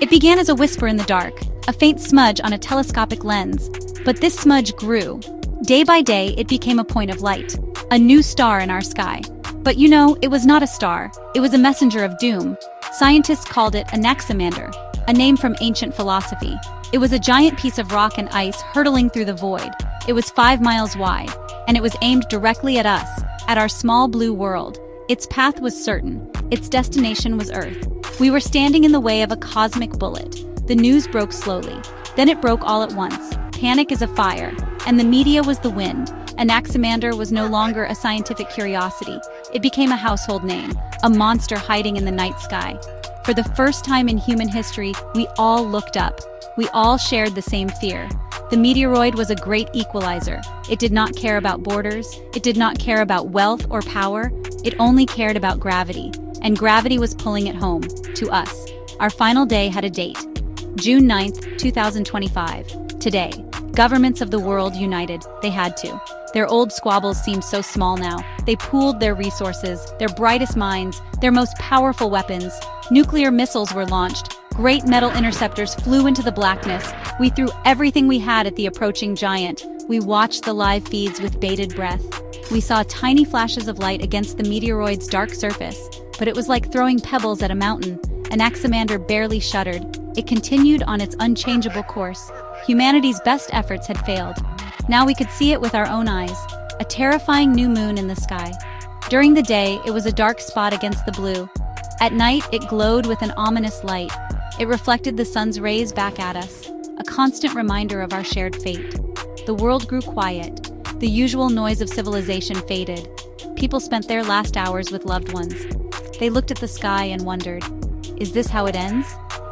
It began as a whisper in the dark, a faint smudge on a telescopic lens, but this smudge grew. Day by day, it became a point of light, a new star in our sky. But it was not a star, it was a messenger of doom. Scientists called it Anaximander, a name from ancient philosophy. It was a giant piece of rock and ice hurtling through the void. It was 5 miles wide, and it was aimed directly at us, at our small blue world. Its path was certain. Its destination was Earth. We were standing in the way of a cosmic bullet. The news broke slowly. Then it broke all at once. Panic is a fire, and the media was the wind. Anaximander was no longer a scientific curiosity. It became a household name, a monster hiding in the night sky. For the first time in human history, we all looked up. We all shared the same fear. The meteoroid was a great equalizer. It did not care about borders. It did not care about wealth or power. It only cared about gravity. And gravity was pulling it home, to us. Our final day had a date. June 9th, 2025. Today, governments of the world united. They had to. Their old squabbles seemed so small now. They pooled their resources, their brightest minds, their most powerful weapons. Nuclear missiles were launched. Great metal interceptors flew into the blackness. We threw everything we had at the approaching giant. We watched the live feeds with bated breath. We saw tiny flashes of light against the meteoroid's dark surface, but it was like throwing pebbles at a mountain. Anaximander barely shuddered. It continued on its unchangeable course. Humanity's best efforts had failed. Now we could see it with our own eyes, a terrifying new moon in the sky. During the day, it was a dark spot against the blue. At night, it glowed with an ominous light. It reflected the sun's rays back at us, a constant reminder of our shared fate. The world grew quiet. The usual noise of civilization faded. People spent their last hours with loved ones. They looked at the sky and wondered, is this how it ends?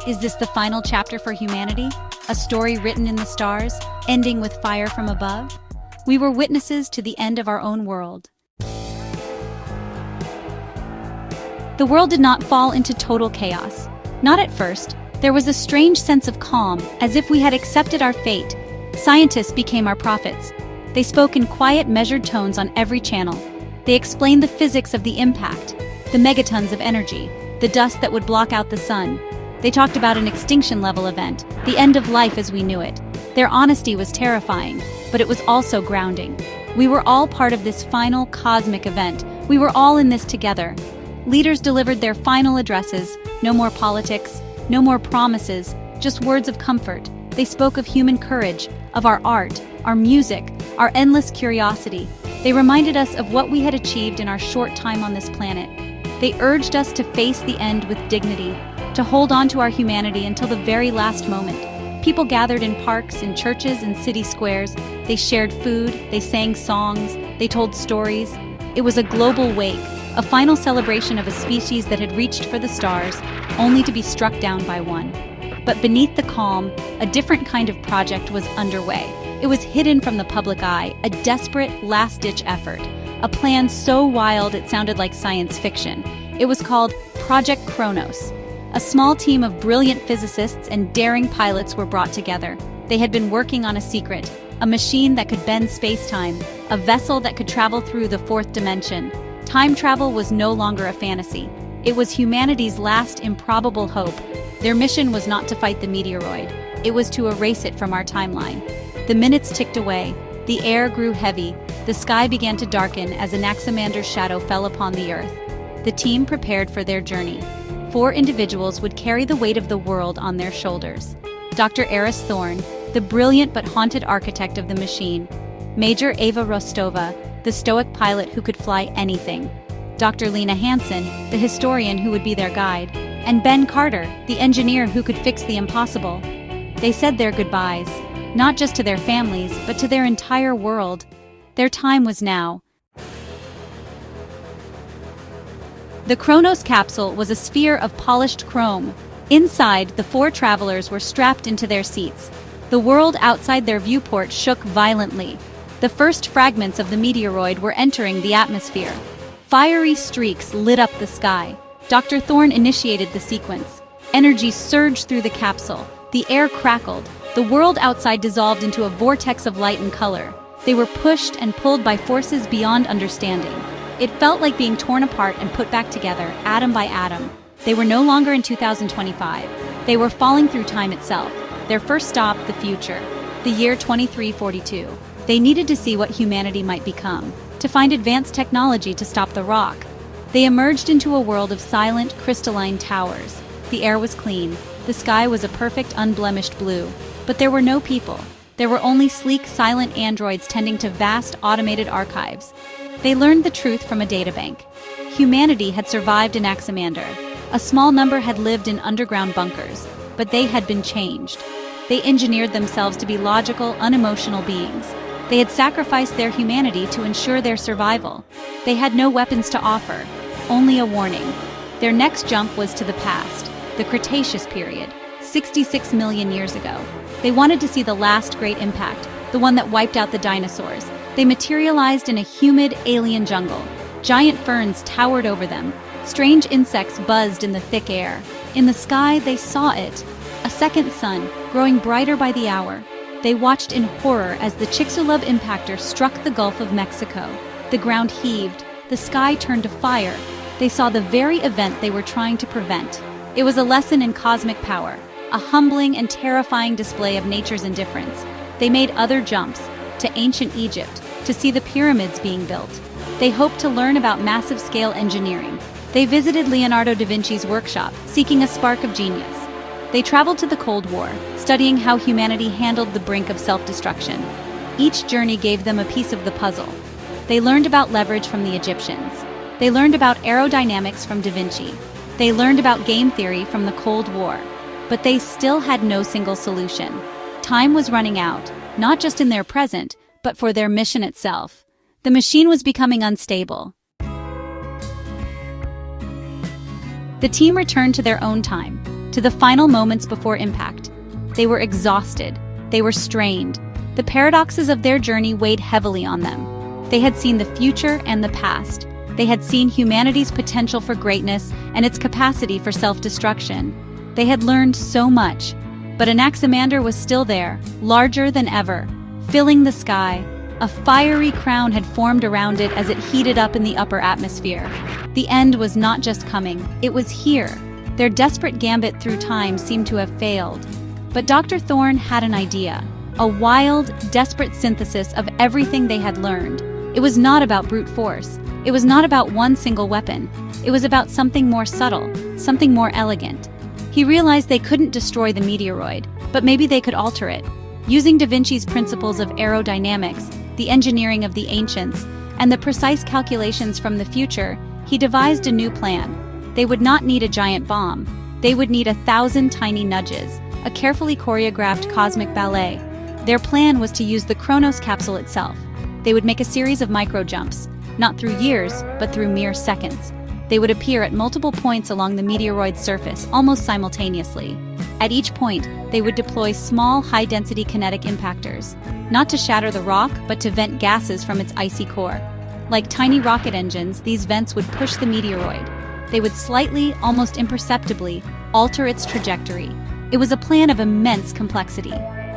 Is this the final chapter for humanity? A story written in the stars, ending with fire from above? We were witnesses to the end of our own world. The world did not fall into total chaos. Not at first. There was a strange sense of calm, as if we had accepted our fate. Scientists became our prophets. They spoke in quiet, measured tones on every channel. They explained the physics of the impact, the megatons of energy, the dust that would block out the sun. They talked about an extinction-level event, the end of life as we knew it. Their honesty was terrifying, but it was also grounding. We were all part of this final cosmic event. We were all in this together. Leaders delivered their final addresses. No more politics, no more promises, just words of comfort. They spoke of human courage, of our art, our music, our endless curiosity. They reminded us of what we had achieved in our short time on this planet. They urged us to face the end with dignity, to hold on to our humanity until the very last moment. People gathered in parks, in churches, and city squares. They shared food, they sang songs, they told stories. It was a global wake, a final celebration of a species that had reached for the stars, only to be struck down by one. But beneath the calm, a different kind of project was underway. It was hidden from the public eye, a desperate, last-ditch effort. A plan so wild it sounded like science fiction. It was called Project Kronos. A small team of brilliant physicists and daring pilots were brought together. They had been working on a secret, a machine that could bend space-time, a vessel that could travel through the fourth dimension. Time travel was no longer a fantasy. It was humanity's last improbable hope. Their mission was not to fight the meteoroid. It was to erase it from our timeline. The minutes ticked away. The air grew heavy. The sky began to darken as Anaximander's shadow fell upon the Earth. The team prepared for their journey. 4 individuals would carry the weight of the world on their shoulders. Dr. Eris Thorne, the brilliant but haunted architect of the machine. Major Ava Rostova, the stoic pilot who could fly anything. Dr. Lena Hansen, the historian who would be their guide. And Ben Carter, the engineer who could fix the impossible. They said their goodbyes, not just to their families, but to their entire world. Their time was now. The Kronos capsule was a sphere of polished chrome. Inside, the 4 travelers were strapped into their seats. The world outside their viewport shook violently. The first fragments of the meteoroid were entering the atmosphere. Fiery streaks lit up the sky. Dr. Thorne initiated the sequence. Energy surged through the capsule. The air crackled. The world outside dissolved into a vortex of light and color. They were pushed and pulled by forces beyond understanding. It felt like being torn apart and put back together, atom by atom. They were no longer in 2025. They were falling through time itself. Their first stop, the future. The year 2342. They needed to see what humanity might become, to find advanced technology to stop the rock. They emerged into a world of silent, crystalline towers. The air was clean. The sky was a perfect, unblemished blue. But there were no people. There were only sleek, silent androids tending to vast, automated archives. They learned the truth from a databank. Humanity had survived in Anaximander. A small number had lived in underground bunkers, but they had been changed. They engineered themselves to be logical, unemotional beings. They had sacrificed their humanity to ensure their survival. They had no weapons to offer, only a warning. Their next jump was to the past, the Cretaceous period, 66 million years ago. They wanted to see the last great impact, the one that wiped out the dinosaurs. They materialized in a humid, alien jungle. Giant ferns towered over them. Strange insects buzzed in the thick air. In the sky, they saw it. A second sun, growing brighter by the hour. They watched in horror as the Chicxulub impactor struck the Gulf of Mexico. The ground heaved. The sky turned to fire. They saw the very event they were trying to prevent. It was a lesson in cosmic power, a humbling and terrifying display of nature's indifference. They made other jumps, to ancient Egypt, to see the pyramids being built. They hoped to learn about massive-scale engineering. They visited Leonardo da Vinci's workshop, seeking a spark of genius. They traveled to the Cold War, studying how humanity handled the brink of self-destruction. Each journey gave them a piece of the puzzle. They learned about leverage from the Egyptians. They learned about aerodynamics from Da Vinci. They learned about game theory from the Cold War. But they still had no single solution. Time was running out, not just in their present, but for their mission itself. The machine was becoming unstable. The team returned to their own time, to the final moments before impact. They were exhausted. They were strained. The paradoxes of their journey weighed heavily on them. They had seen the future and the past. They had seen humanity's potential for greatness and its capacity for self-destruction. They had learned so much, but Anaximander was still there, larger than ever, filling the sky. A fiery crown had formed around it as it heated up in the upper atmosphere. The end was not just coming, it was here. Their desperate gambit through time seemed to have failed. But Dr. Thorne had an idea, a wild, desperate synthesis of everything they had learned. It was not about brute force. It was not about one single weapon. It was about something more subtle, something more elegant. He realized they couldn't destroy the meteoroid, but maybe they could alter it. Using Da Vinci's principles of aerodynamics, the engineering of the ancients, and the precise calculations from the future, he devised a new plan. They would not need a giant bomb. They would need 1,000 tiny nudges, a carefully choreographed cosmic ballet. Their plan was to use the Kronos capsule itself. They would make a series of micro-jumps, not through years, but through mere seconds. They would appear at multiple points along the meteoroid's surface, almost simultaneously. At each point, they would deploy small, high-density kinetic impactors, not to shatter the rock, but to vent gases from its icy core. Like tiny rocket engines, these vents would push the meteoroid. They would slightly, almost imperceptibly, alter its trajectory. It was a plan of immense complexity.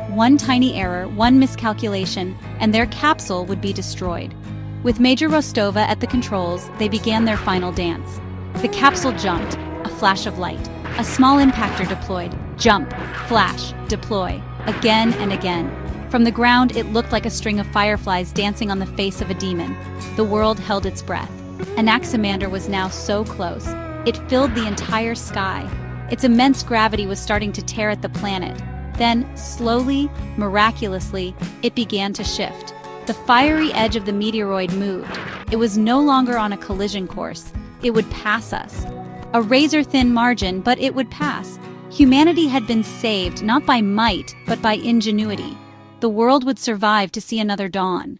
One tiny error, one miscalculation, and their capsule would be destroyed. With Major Rostova at the controls, they began their final dance. The capsule jumped, a flash of light. A small impactor deployed. Jump, flash, deploy, again and again. From the ground, it looked like a string of fireflies dancing on the face of a demon. The world held its breath. Anaximander was now so close. It filled the entire sky. Its immense gravity was starting to tear at the planet. Then, slowly, miraculously, it began to shift. The fiery edge of the meteoroid moved. It was no longer on a collision course. It would pass us. A razor-thin margin, but it would pass. Humanity had been saved not by might, but by ingenuity. The world would survive to see another dawn.